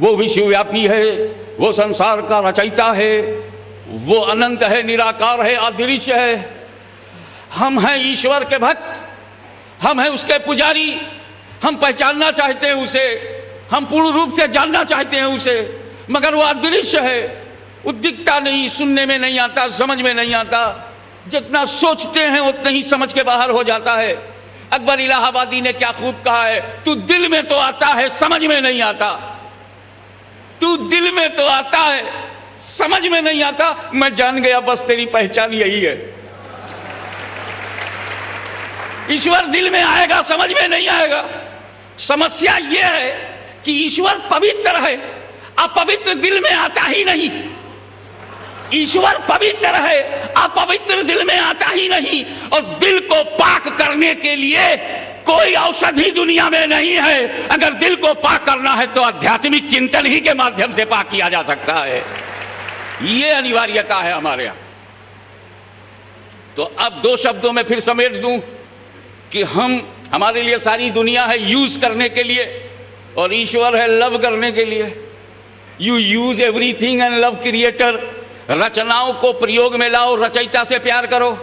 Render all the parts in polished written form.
वो विश्वव्यापी है, वो संसार का रचयिता है, वो अनंत है, निराकार है, अदृश्य है। हम हैं ईश्वर के भक्त, हम हैं उसके पुजारी, हम पहचानना चाहते हैं उसे, हम पूर्ण रूप से जानना चाहते हैं उसे, मगर वो अदृश्य है, वो दिखता नहीं, सुनने में नहीं आता, समझ में नहीं आता। जितना सोचते हैं उतना ही समझ के बाहर हो जाता है। अकबर इलाहाबादी ने क्या खूब कहा है, तू दिल में तो आता है, समझ में नहीं आता। तू दिल में तो आता है, समझ में नहीं आता। मैं जान गया बस तेरी पहचान यही है। ईश्वर दिल में आएगा, समझ में नहीं आएगा। समस्या यह है कि ईश्वर पवित्र है, अपवित्र दिल में आता ही नहीं। ईश्वर पवित्र है, अपवित्र दिल में आता ही नहीं। और दिल को पाक करने के लिए कोई औषधि दुनिया में नहीं है। अगर दिल को पाक करना है तो आध्यात्मिक चिंतन ही के माध्यम से पाक किया जा सकता है। ये अनिवार्यता है हमारे यहां। तो अब दो शब्दों में फिर समेट दूं कि हमारे लिए सारी दुनिया है यूज करने के लिए, और ईश्वर है लव करने के लिए। You use everything and love creator. रचनाओं को प्रयोग में लाओ, रचयिता से प्यार करो।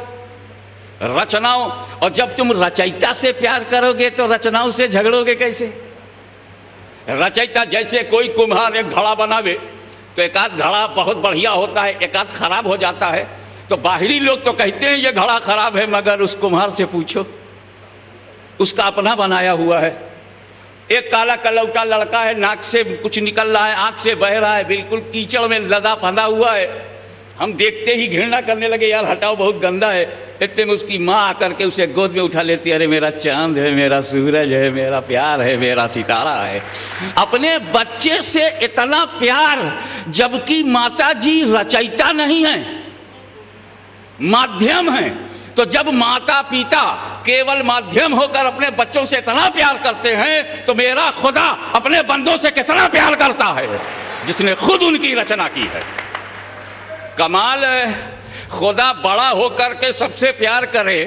रचनाओं, और जब तुम रचयिता से प्यार करोगे तो रचनाओं से झगड़ोगे कैसे? रचयिता, जैसे कोई कुम्हार एक घड़ा बनावे तो एक आध घड़ा बहुत बढ़िया होता है, एक आध खराब हो जाता है। तो बाहरी लोग तो कहते हैं ये घड़ा खराब है, मगर उस कुम्हार से पूछो, उसका अपना बनाया हुआ है। एक काला कलौटा लड़का है, नाक से कुछ निकल रहा है, आंख से बह रहा है, बिल्कुल कीचड़ में लदा फंदा हुआ है। हम देखते ही घृणा करने लगे, यार हटाओ बहुत गंदा है। इतने में उसकी माँ आकर के उसे गोद में उठा लेती है, अरे मेरा चांद है, मेरा सूरज है, मेरा प्यार है, मेरा सितारा है। अपने बच्चे से इतना प्यार, जबकि माता जी रचयिता नहीं है, माध्यम है। तो जब माता पिता केवल माध्यम होकर अपने बच्चों से इतना प्यार करते हैं, तो मेरा खुदा अपने बंदों से कितना प्यार करता है, जिसने खुद उनकी रचना की है। कमाल है, खुदा बड़ा होकर के सबसे प्यार करे।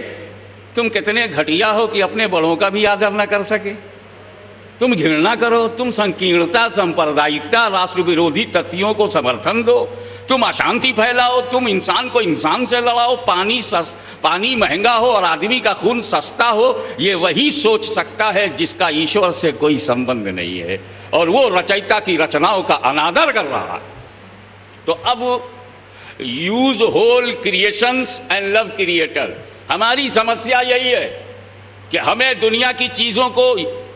तुम कितने घटिया हो कि अपने बड़ों का भी आदर न कर सके। तुम घृणा करो, तुम संकीर्णता, सांप्रदायिकता, राष्ट्र विरोधी तत्वों को समर्थन दो, तुम अशांति फैलाओ, तुम इंसान को इंसान से लड़ाओ, पानी महंगा हो और आदमी का खून सस्ता हो। ये वही सोच सकता है जिसका ईश्वर से कोई संबंध नहीं है, और वो रचयिता की रचनाओं का अनादर कर रहा है। तो अब use whole creations and love creator. हमारी समस्या यही है कि हमें दुनिया की चीजों को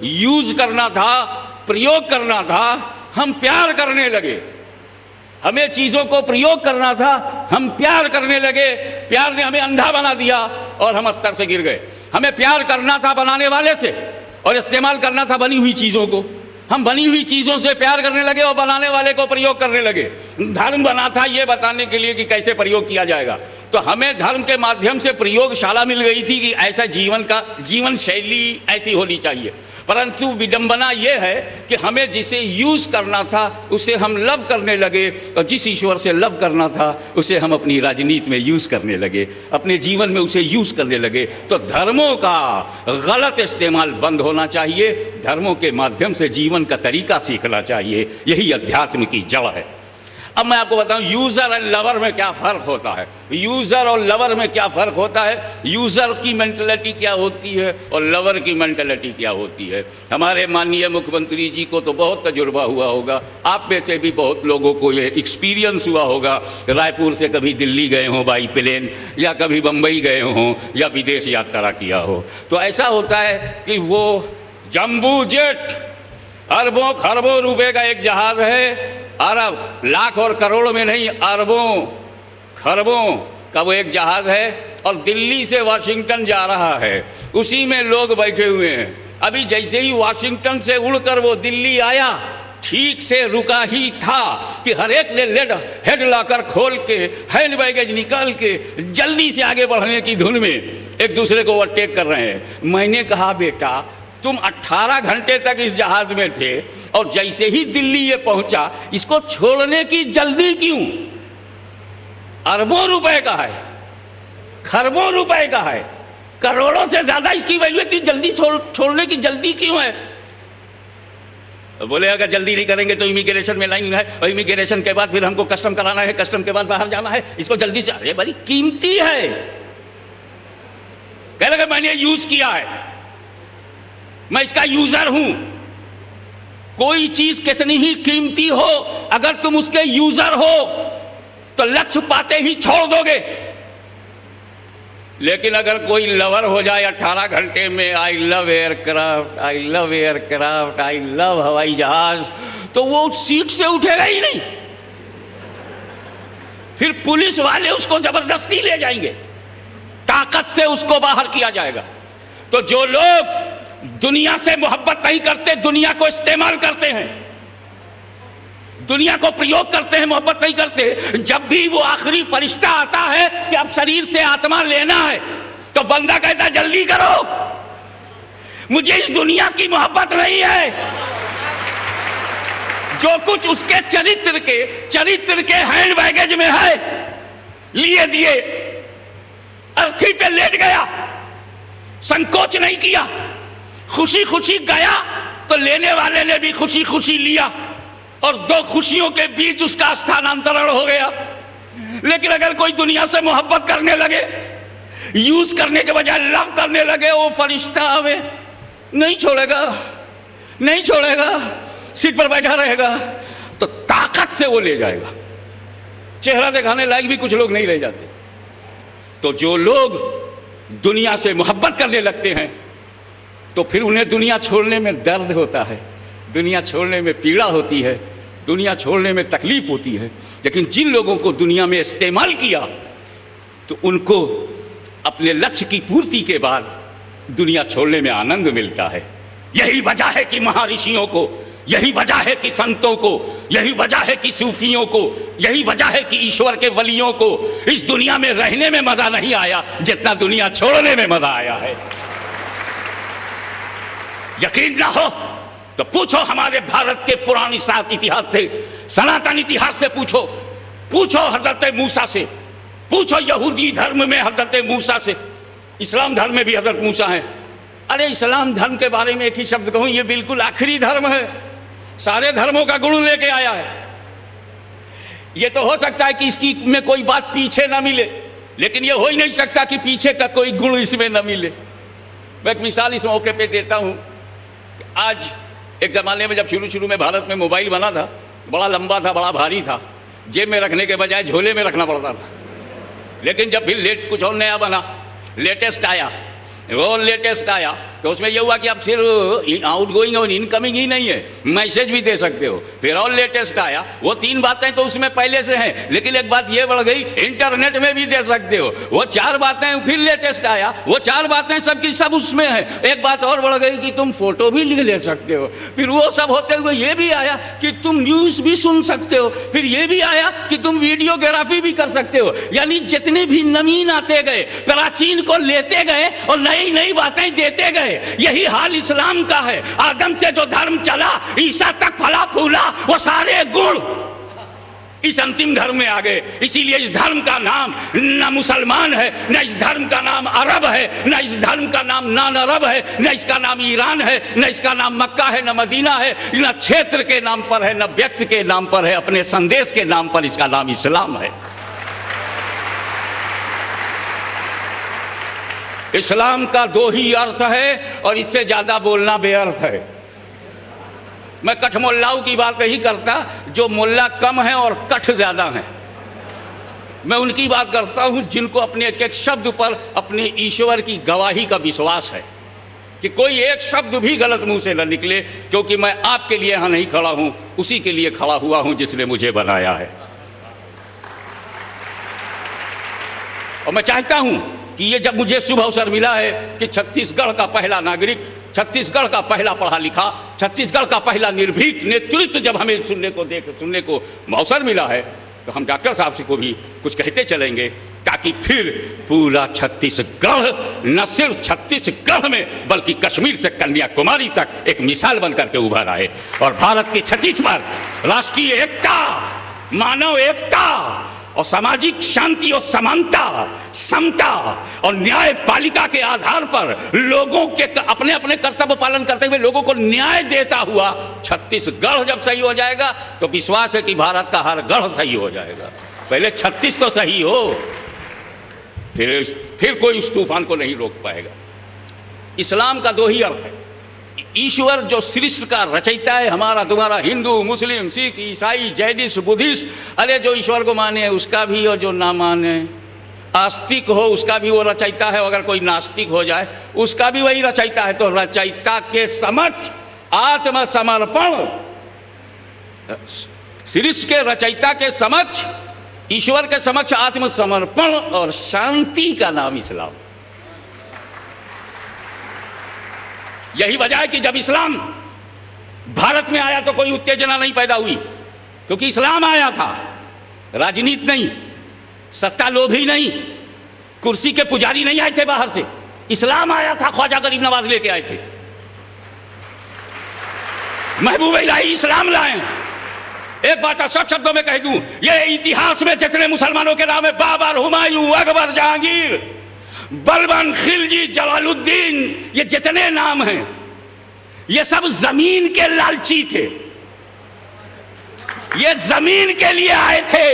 यूज करना था, प्रयोग करना था, हम प्यार करने लगे। हमें चीजों को प्रयोग करना था, हम प्यार करने लगे। प्यार ने हमें अंधा बना दिया और हम स्तर से गिर गए। हमें प्यार करना था बनाने वाले से, और इस्तेमाल करना था बनी हुई चीजों को। हम बनी हुई चीजों से प्यार करने लगे और बनाने वाले को प्रयोग करने लगे। धर्म बना था ये बताने के लिए कि कैसे प्रयोग किया जाएगा। तो हमें धर्म के माध्यम से प्रयोगशाला मिल गई थी कि ऐसा जीवन शैली ऐसी होनी चाहिए। परंतु विडंबना यह है कि हमें जिसे यूज करना था उसे हम लव करने लगे, और जिस ईश्वर से लव करना था उसे हम अपनी राजनीति में यूज करने लगे, अपने जीवन में उसे यूज करने लगे। तो धर्मों का गलत इस्तेमाल बंद होना चाहिए, धर्मों के माध्यम से जीवन का तरीका सीखना चाहिए। यही अध्यात्म की जड़ है। अब मैं आपको बताऊं यूजर एंड लवर में क्या फर्क होता है। यूजर और लवर में क्या फर्क होता है, यूजर की मेंटलिटी क्या होती है और लवर की मेंटलिटी क्या होती है। हमारे माननीय मुख्यमंत्री जी को तो बहुत तजुर्बा हुआ होगा, आप में से भी बहुत लोगों को ये एक्सपीरियंस हुआ होगा। रायपुर से कभी दिल्ली गए हों बाई प्लेन, या कभी बम्बई गए हों, या विदेश यात्रा किया हो। तो ऐसा होता है कि वो जम्बू जेट अरबों खरबों रुपए का एक जहाज है, अरब लाख और करोड़ में नहीं, अरबों खरबों का वो एक जहाज है, और दिल्ली से वाशिंगटन जा रहा है। उसी में लोग बैठे हुए हैं। अभी जैसे ही वाशिंगटन से उड़कर वो दिल्ली आया, ठीक से रुका ही था कि हर एक ने हेड लॉकर खोल के, हैंड बैगेज निकाल के जल्दी से आगे बढ़ने की धुन में एक दूसरे को ओवरटेक कर रहे हैं। मैंने कहा बेटा तुम 18 घंटे तक इस जहाज में थे, और जैसे ही दिल्ली ये पहुंचा, इसको छोड़ने की जल्दी क्यों? अरबों रुपए का है, खरबों रुपए का है, करोड़ों से ज्यादा इसकी वैल्यू, इतनी जल्दी छोड़ने की जल्दी क्यों है? बोले अगर जल्दी नहीं करेंगे तो इमिग्रेशन में लाइन है, और इमिग्रेशन के बाद फिर हमको कस्टम कराना है, कस्टम के बाद बाहर जाना है, इसको जल्दी से। अरे बड़ी कीमती है, कह लगा मैंने यूज किया है, मैं इसका यूजर हूं। कोई चीज कितनी ही कीमती हो, अगर तुम उसके यूजर हो तो लक्ष्य पाते ही छोड़ दोगे। लेकिन अगर कोई लवर हो जाए 18 घंटे में, I love aircraft, I love aircraft, I love हवाई जहाज, तो वो सीट से उठेगा ही नहीं। फिर पुलिस वाले उसको जबरदस्ती ले जाएंगे, ताकत से उसको बाहर किया जाएगा। तो जो लोग दुनिया से मोहब्बत नहीं करते, दुनिया को इस्तेमाल करते हैं, दुनिया को प्रयोग करते हैं, मोहब्बत नहीं करते, जब भी वो आखिरी फरिश्ता आता है कि अब शरीर से आत्मा लेना है, तो बंदा कहता है जल्दी करो, मुझे इस दुनिया की मोहब्बत नहीं है। जो कुछ उसके चरित्र के हैंड बैगेज में है, लिए दिए, अर्थी पे लेट गया, संकोच नहीं किया, खुशी खुशी गया, तो लेने वाले ने भी खुशी खुशी लिया, और दो खुशियों के बीच उसका स्थानांतरण हो गया। लेकिन अगर कोई दुनिया से मोहब्बत करने लगे, यूज करने के बजाय लव करने लगे, वो फरिश्ता हमें नहीं छोड़ेगा, नहीं छोड़ेगा, सीट पर बैठा रहेगा, तो ताकत से वो ले जाएगा। चेहरा दिखाने लायक भी कुछ लोग नहीं रह जाते। तो जो लोग दुनिया से मोहब्बत करने लगते हैं, तो फिर उन्हें दुनिया छोड़ने में दर्द होता है, दुनिया छोड़ने में पीड़ा होती है, दुनिया छोड़ने में तकलीफ होती है। लेकिन जिन लोगों को दुनिया में इस्तेमाल किया, तो उनको अपने लक्ष्य की पूर्ति के बाद दुनिया छोड़ने में आनंद मिलता है। यही वजह है कि महर्षियों को, यही वजह है कि संतों को, यही वजह है कि सूफियों को, यही वजह है कि ईश्वर के वलियों को इस दुनिया में रहने में मजा नहीं आया जितना दुनिया छोड़ने में मजा आया है। यकीन ना हो तो पूछो हमारे भारत के पुरानी इतिहास से, सनातन इतिहास से पूछो, पूछो हजरत मूसा से, पूछो यहूदी धर्म में हजरत मूसा से, इस्लाम धर्म में भी हजरत मूसा है। अरे इस्लाम धर्म के बारे में एक ही शब्द कहूं, ये बिल्कुल आखिरी धर्म है, सारे धर्मों का गुण लेके आया है। ये तो हो सकता है कि इसकी में कोई बात पीछे ना मिले, लेकिन ये हो ही नहीं सकता कि पीछे का कोई गुण इसमें ना मिले। मैं एक मिसाल इस मौके पे देता हूं। आज एक ज़माने में जब शुरू में भारत में मोबाइल बना था, बड़ा लंबा था, बड़ा भारी था, जेब में रखने के बजाय झोले में रखना पड़ता था। लेकिन जब फिर कुछ और नया बना, लेटेस्ट आया, वो लेटेस्ट आया, तो उसमें यह हुआ कि अब सिर्फ आउट गोइंग और इनकमिंग ही नहीं है, मैसेज भी दे सकते हो। फिर और लेटेस्ट आया, वो 3 बातें तो उसमें पहले से हैं, लेकिन एक बात ये बढ़ गई, इंटरनेट में भी दे सकते हो। वो 4 बातें फिर लेटेस्ट आया, वो 4 बातें सबकी सब उसमें है। एक बात और बढ़ गई कि तुम फोटो भी ले सकते हो। फिर वो सब होते हुए ये भी आया कि तुम न्यूज़ भी सुन सकते हो। फिर ये भी आया कि तुम वीडियोग्राफी भी कर सकते हो। यानी जितने भी नवीन आते गए, प्राचीन को लेते गए और नई नई बातें देते गए। यही हाल इस्लाम का है। आदम से जो धर्म चला, ईसा तक फला फूला, वो सारे गुण इस अंतिम धर्म में आ गए। इसीलिए इस धर्म का नाम न मुसलमान है, न इस धर्म का नाम अरब है, न इस धर्म का नाम नान अरब है, न इसका नाम ईरान है, न इसका नाम मक्का है, न मदीना है, न क्षेत्र के नाम पर है, न व्यक्ति के नाम पर है, अपने संदेश के नाम पर इसका नाम इस्लाम है। इस्लाम का 2 ही अर्थ है और इससे ज्यादा बोलना बेअर्थ है। मैं कठ मोल्लाओं की बात नहीं करता, जो मोल्ला कम है और कठ ज्यादा है। मैं उनकी बात करता हूं जिनको अपने एक एक शब्द पर अपने ईश्वर की गवाही का विश्वास है कि कोई एक शब्द भी गलत मुंह से न निकले, क्योंकि मैं आपके लिए यहां नहीं खड़ा हूं, उसी के लिए खड़ा हुआ हूं जिसने मुझे बनाया है। और मैं चाहता हूं कि ये जब मुझे शुभ अवसर मिला है कि छत्तीसगढ़ का पहला नागरिक, छत्तीसगढ़ का पहला पढ़ा लिखा, छत्तीसगढ़ का पहला निर्भीक नेतृत्व जब हमें सुनने को अवसर मिला है, तो हम डॉक्टर साहब से को भी कुछ कहते चलेंगे, ताकि फिर पूरा छत्तीसगढ़ न सिर्फ छत्तीसगढ़ में बल्कि कश्मीर से कन्याकुमारी तक एक मिसाल बनकर के उभर आए और भारत की क्षितिज पर राष्ट्रीय एकता, मानव एकता और सामाजिक शांति और समानता, समता और न्यायपालिका के आधार पर लोगों के अपने अपने कर्तव्य पालन करते हुए लोगों को न्याय देता हुआ छत्तीसगढ़ जब सही हो जाएगा तो विश्वास है कि भारत का हर गढ़ सही हो जाएगा। पहले 36 तो सही हो, फिर कोई उस तूफान को नहीं रोक पाएगा। इस्लाम का दो ही अर्थ है, ईश्वर जो सृष्टि का रचयिता है, हमारा तुम्हारा हिंदू, मुस्लिम, सिख, ईसाई, जैनिस्ट, बुद्धिस्ट, अरे जो ईश्वर को माने उसका भी और जो ना माने, आस्तिक हो उसका भी वो रचयिता है, अगर कोई नास्तिक हो जाए उसका भी वही रचयिता है। तो रचयिता के समक्ष आत्मसमर्पण, सृष्टि के रचयिता के समक्ष, ईश्वर के समक्ष आत्मसमर्पण और शांति का नाम इस्लाम। यही वजह है कि जब इस्लाम भारत में आया तो कोई उत्तेजना नहीं पैदा हुई, क्योंकि इस्लाम आया था, राजनीति नहीं, सत्ता लोभी नहीं, कुर्सी के पुजारी नहीं आए थे बाहर से, इस्लाम आया था, ख्वाजा गरीब नवाज लेके आए थे, महबूब इलाही इस्लाम लाए। एक बात सब शब्दों में कह दूं, ये इतिहास में जितने मुसलमानों के नाम है, बाबर, हुमायूं, अकबर, जहांगीर, बलबन, खिलजी, जलालुद्दीन, ये जितने नाम हैं ये सब जमीन के लालची थे, ये जमीन के लिए आए थे।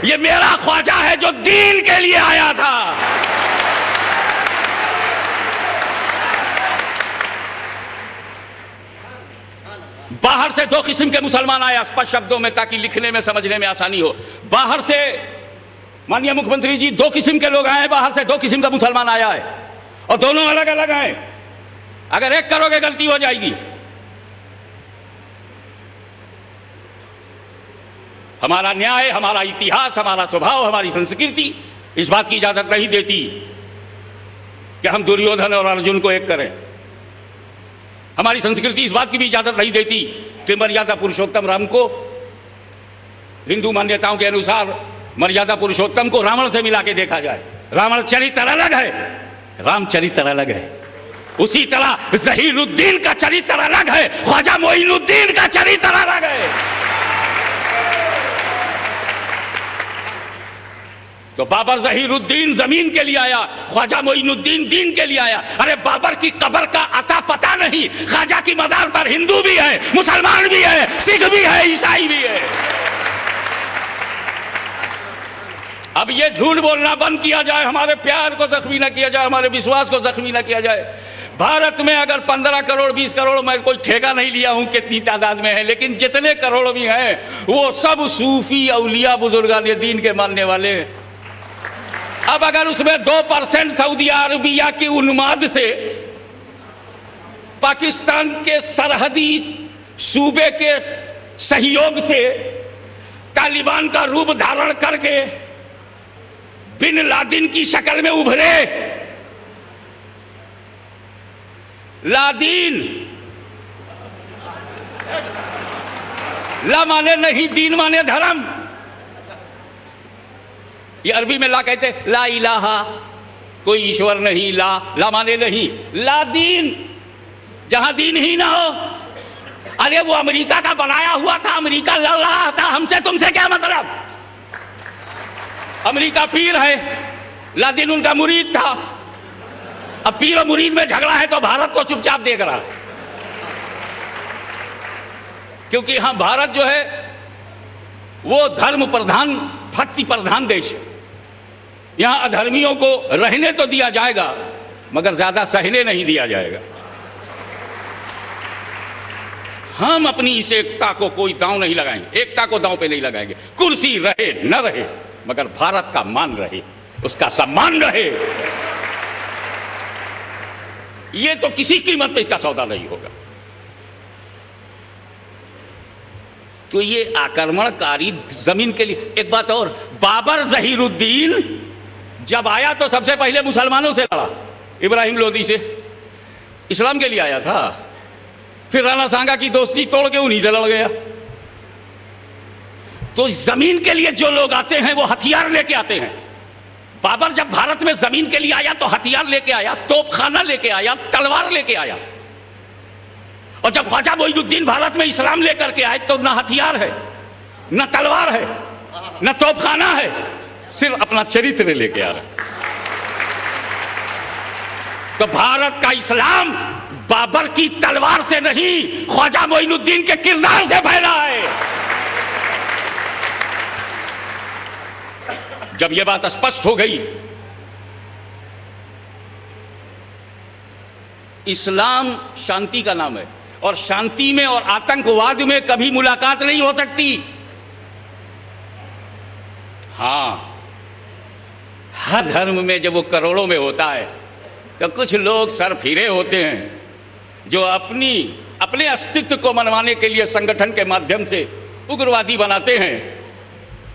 ये मेरा ख्वाजा है जो दीन के लिए आया था। बाहर से दो किस्म के मुसलमान आए, स्पष्ट शब्दों में, ताकि लिखने में समझने में आसानी हो। बाहर से माननीय मुख्यमंत्री जी, दो किस्म के लोग आए, बाहर से दो किस्म का मुसलमान आया है और दोनों अलग अलग हैं। अगर एक करोगे गलती हो जाएगी। हमारा न्याय, हमारा इतिहास, हमारा स्वभाव, हमारी संस्कृति इस बात की इजाजत नहीं देती कि हम दुर्योधन और अर्जुन को एक करें। हमारी संस्कृति इस बात की भी इजाजत नहीं देती कि मर्यादा पुरुषोत्तम राम को, हिंदू मान्यताओं के अनुसार मर्यादा पुरुषोत्तम को रावण से मिला के देखा जाए। रावण चरित्र अलग है, रामचरित्र अलग है। उसी तरह ज़हीरुद्दीन का चरित्र अलग है, ख्वाजा मोइनुद्दीन का चरित्र अलग है। तो बाबर ज़हीरुद्दीन जमीन के लिए आया, ख्वाजा मोइनुद्दीन दीन के लिए आया। अरे बाबर की कब्र का अता पता नहीं, ख्वाजा की मजार पर हिंदू भी है, मुसलमान भी है, सिख भी है, ईसाई भी है। अब ये झूठ बोलना बंद किया जाए, हमारे प्यार को जख्मी न किया जाए, हमारे विश्वास को जख्मी न किया जाए। भारत में अगर 15 करोड़ 20 करोड़, मैं कोई ठेका नहीं लिया हूं कितनी तादाद में है, लेकिन जितने करोड़ भी हैं वो सब सूफी, औलिया, बुजुर्गान दीन के मानने वाले हैं। अब अगर उसमें 2% सऊदी अरबिया की उन्माद से, पाकिस्तान के सरहदी सूबे के सहयोग से, तालिबान का रूप धारण करके बिन लादेन की शक्ल में उभरे, लादीन, ला माने नहीं, दीन माने धर्म। ये अरबी में ला कहते, ला इलाहा, कोई ईश्वर नहीं, ला माने नहीं, ला दीन, जहां दीन ही ना हो। अरे वो अमेरिका का बनाया हुआ था, अमेरिका लड़ रहा था, हमसे तुमसे क्या मतलब। अमेरिका पीर है, लादीन उनका मुरीद था। अब पीर और मुरीद में झगड़ा है तो भारत को चुपचाप देख रहा है, क्योंकि यहां भारत जो है वो धर्म प्रधान, भक्ति प्रधान देश है। यहां अधर्मियों को रहने तो दिया जाएगा मगर ज्यादा सहने नहीं दिया जाएगा। हम अपनी इस एकता को कोई दांव नहीं लगाएंगे, एकता को दांव पे नहीं लगाएंगे। कुर्सी रहे न रहे मगर भारत का मान रहे, उसका सम्मान रहे। ये तो किसी कीमत पे इसका सौदा नहीं होगा। तो ये आक्रमणकारी जमीन के लिए। एक बात और, बाबर ज़हीरुद्दीन जब आया तो सबसे पहले मुसलमानों से लड़ा, इब्राहिम लोदी से, इस्लाम के लिए आया था। फिर राणा सांगा की दोस्ती तोड़ के उन्हीं से लड़ गया। तो जमीन के लिए जो लोग आते हैं वो हथियार लेके आते हैं। बाबर जब भारत में जमीन के लिए आया तो हथियार लेके आया, तोपखाना लेके आया, तलवार लेके आया। और जब ख्वाजा मोइनुद्दीन भारत में इस्लाम लेकर के आए तो न हथियार है, न तलवार है, न तोपखाना है, सिर्फ अपना चरित्र लेके आ रहे हैं। तो भारत का इस्लाम बाबर की तलवार से नहीं, ख्वाजा मोइनुद्दीन के किरदार से फैला है। जब यह बात स्पष्ट हो गई, इस्लाम शांति का नाम है और शांति में और आतंकवाद में कभी मुलाकात नहीं हो सकती। हां, हर धर्म में जब वो करोड़ों में होता है तो कुछ लोग सर फिरे होते हैं जो अपने अस्तित्व को मनवाने के लिए संगठन के माध्यम से उग्रवादी बनाते हैं,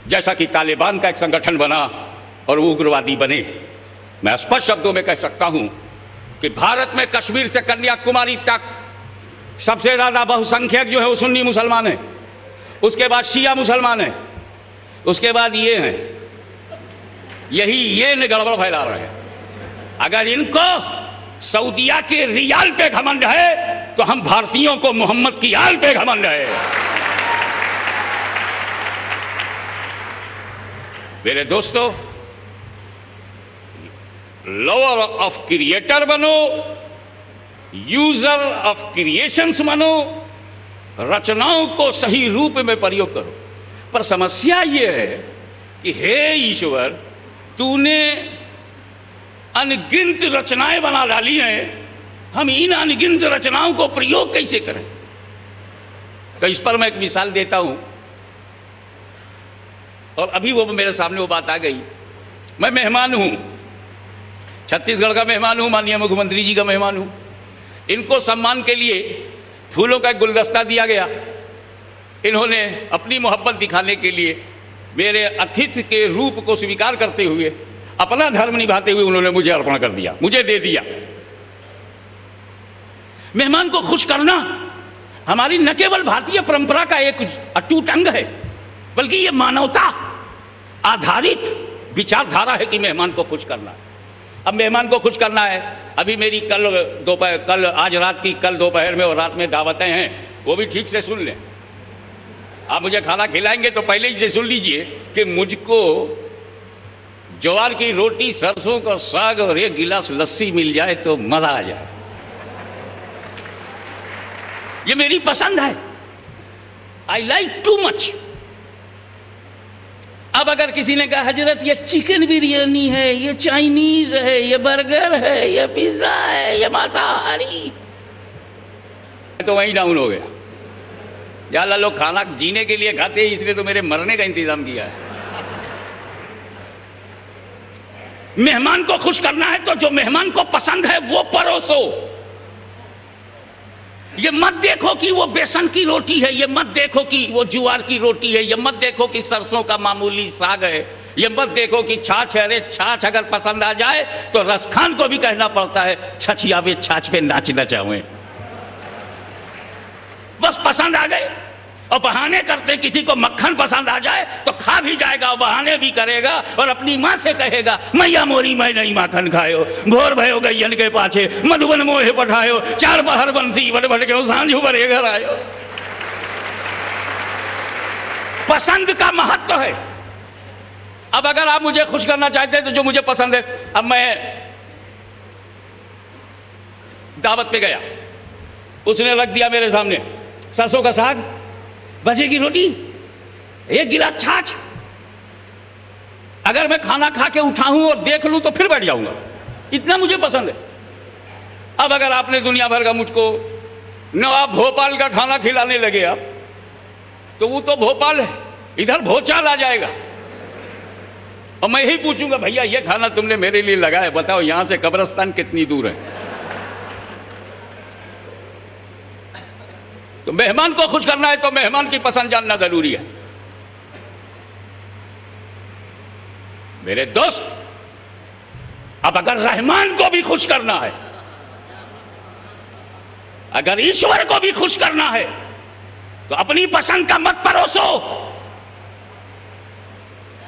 जैसा कि तालिबान का एक संगठन बना और वो उग्रवादी बने। मैं स्पष्ट शब्दों में कह सकता हूं कि भारत में कश्मीर से कन्याकुमारी तक सबसे ज्यादा बहुसंख्यक जो है वो सुन्नी मुसलमान है, उसके बाद शिया मुसलमान है, उसके बाद ये हैं, ये गड़बड़ फैला रहे हैं। अगर इनको सऊदिया के रियाल पे घमंड है तो हम भारतीयों को मोहम्मद की आल पे घमंड है। मेरे दोस्तों, लवर ऑफ क्रिएटर बनो, यूजर ऑफ क्रिएशंस बनो, रचनाओं को सही रूप में प्रयोग करो। पर समस्या यह है कि हे ईश्वर, तूने अनगिनत रचनाएं बना डाली हैं, हम इन अनगिनत रचनाओं को प्रयोग कैसे करें? तो इस पर मैं एक मिसाल देता हूं, और अभी वो मेरे सामने वो बात आ गई। मैं मेहमान हूं, छत्तीसगढ़ का मेहमान हूं, माननीय मुख्यमंत्री जी का मेहमान हूं। इनको सम्मान के लिए फूलों का एक गुलदस्ता दिया गया। इन्होंने अपनी मोहब्बत दिखाने के लिए मेरे अतिथि के रूप को स्वीकार करते हुए, अपना धर्म निभाते हुए उन्होंने मुझे अर्पण कर दिया, मुझे दे दिया। मेहमान को खुश करना हमारी न केवल भारतीय परंपरा का एक अटूट अंग है, बल्कि यह मानवता आधारित विचारधारा है कि मेहमान को खुश करना है। अब मेहमान को खुश करना है, अभी मेरी कल दोपहर में और रात में दावतें हैं, वो भी ठीक से सुन लें। आप मुझे खाना खिलाएंगे तो पहले ही से सुन लीजिए कि मुझको ज्वार की रोटी, सरसों का साग और एक गिलास लस्सी मिल जाए तो मजा आ जाए। ये मेरी पसंद है, आई लाइक टू मच। अब अगर किसी ने कहा हजरत ये चिकन बिरयानी है, ये चाइनीज है, ये बर्गर है, ये पिज्जा है, ये मांसाहारी, तो वहीं डाउन हो गया। यार लोग खाना जीने के लिए खाते हैं, इसलिए तो मेरे मरने का इंतजाम किया है। मेहमान को खुश करना है तो जो मेहमान को पसंद है वो परोसो। ये मत देखो कि वो बेसन की रोटी है, ये मत देखो कि वो ज्वार की रोटी है, ये मत देखो कि सरसों का मामूली साग है, ये मत देखो कि छाछ है। अरे छाछ अगर पसंद आ जाए तो रसखान को भी कहना पड़ता है छछियावे छाछ पे नाचना चाहे। बस पसंद आ गए और बहाने करते, किसी को मक्खन पसंद आ जाए तो खा भी जाएगा और बहाने भी करेगा और अपनी माँ से कहेगा मैया मोरी मैं नहीं माखन खायो, भोर भयो गैयन के पाछे मधुबन मोहे पठायो, चार पहर बंसी बट बट के सांझू बड़े घर आयो। पसंद का महत्व है। अब अगर आप मुझे खुश करना चाहते हैं तो जो मुझे पसंद है, अब मैं दावत पे गया, उसने रख दिया मेरे सामने सरसों का साग, बजे की रोटी, एक गिलास छाछ। अगर मैं खाना खा के उठाऊं और देख लूं तो फिर बैठ जाऊंगा, इतना मुझे पसंद है। अब अगर आपने दुनिया भर का मुझको नवाब भोपाल का खाना खिलाने लगे आप, तो वो तो भोपाल है, इधर भोचाल आ जाएगा और मैं ही पूछूंगा भैया ये खाना तुमने मेरे लिए लगाया, बताओ यहां से कब्रिस्तान कितनी दूर है। तो मेहमान को खुश करना है तो मेहमान की पसंद जानना जरूरी है। मेरे दोस्त, अब अगर रहमान को भी खुश करना है, अगर ईश्वर को भी खुश करना है, तो अपनी पसंद का मत परोसो,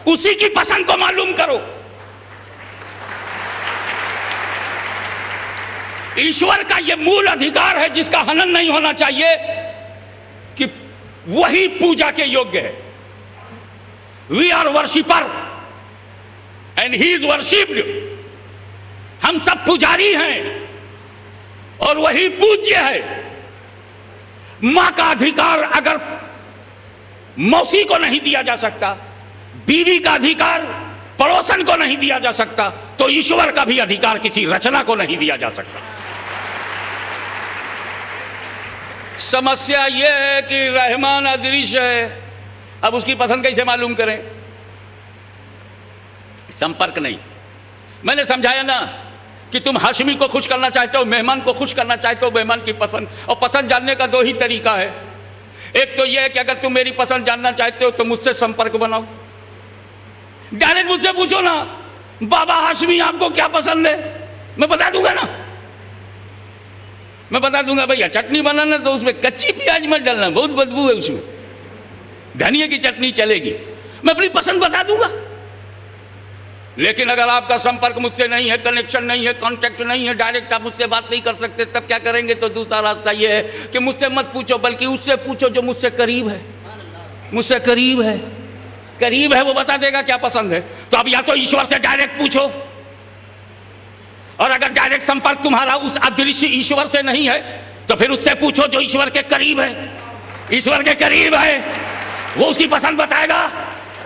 उसी की पसंद को मालूम करो। ईश्वर का यह मूल अधिकार है जिसका हनन नहीं होना चाहिए कि वही पूजा के योग्य है। We are worshipper and he is worshipped. हम सब पुजारी हैं और वही पूज्य है। मां का अधिकार अगर मौसी को नहीं दिया जा सकता, बीवी का अधिकार पड़ोसन को नहीं दिया जा सकता, तो ईश्वर का भी अधिकार किसी रचना को नहीं दिया जा सकता। समस्या यह है कि रहमान अदृश्य है। अब उसकी पसंद कैसे मालूम करें? संपर्क नहीं। मैंने समझाया ना कि तुम हाशमी को खुश करना चाहते हो, मेहमान को खुश करना चाहते हो, मेहमान की पसंद। और पसंद जानने का दो ही तरीका है। एक तो यह है कि अगर तुम मेरी पसंद जानना चाहते हो तो मुझसे संपर्क बनाओ, डायरेक्ट मुझसे पूछो ना, बाबा हाशमी आपको क्या पसंद है, मैं बता दूंगा ना। मैं बता दूंगा भैया चटनी बनाना तो उसमें कच्ची प्याज मत डालना, बहुत बदबू है उसमें, धनिया की चटनी चलेगी, मैं अपनी पसंद बता दूंगा। लेकिन अगर आपका संपर्क मुझसे नहीं है, कनेक्शन नहीं है, कांटेक्ट नहीं है, डायरेक्ट आप मुझसे बात नहीं कर सकते, तब क्या करेंगे? तो दूसरा रास्ता यह है कि मुझसे मत पूछो, बल्कि उससे पूछो जो मुझसे करीब है। मुझसे करीब है, करीब है, वो बता देगा क्या पसंद है। तो अब या तो ईश्वर से डायरेक्ट पूछो, और अगर डायरेक्ट संपर्क तुम्हारा उस अदृश्य ईश्वर से नहीं है तो फिर उससे पूछो जो ईश्वर के करीब है। ईश्वर के करीब है, वो उसकी पसंद बताएगा।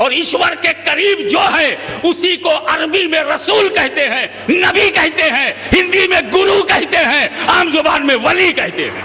और ईश्वर के करीब जो है उसी को अरबी में रसूल कहते हैं, नबी कहते हैं, हिंदी में गुरु कहते हैं, आम जुबान में वली कहते हैं।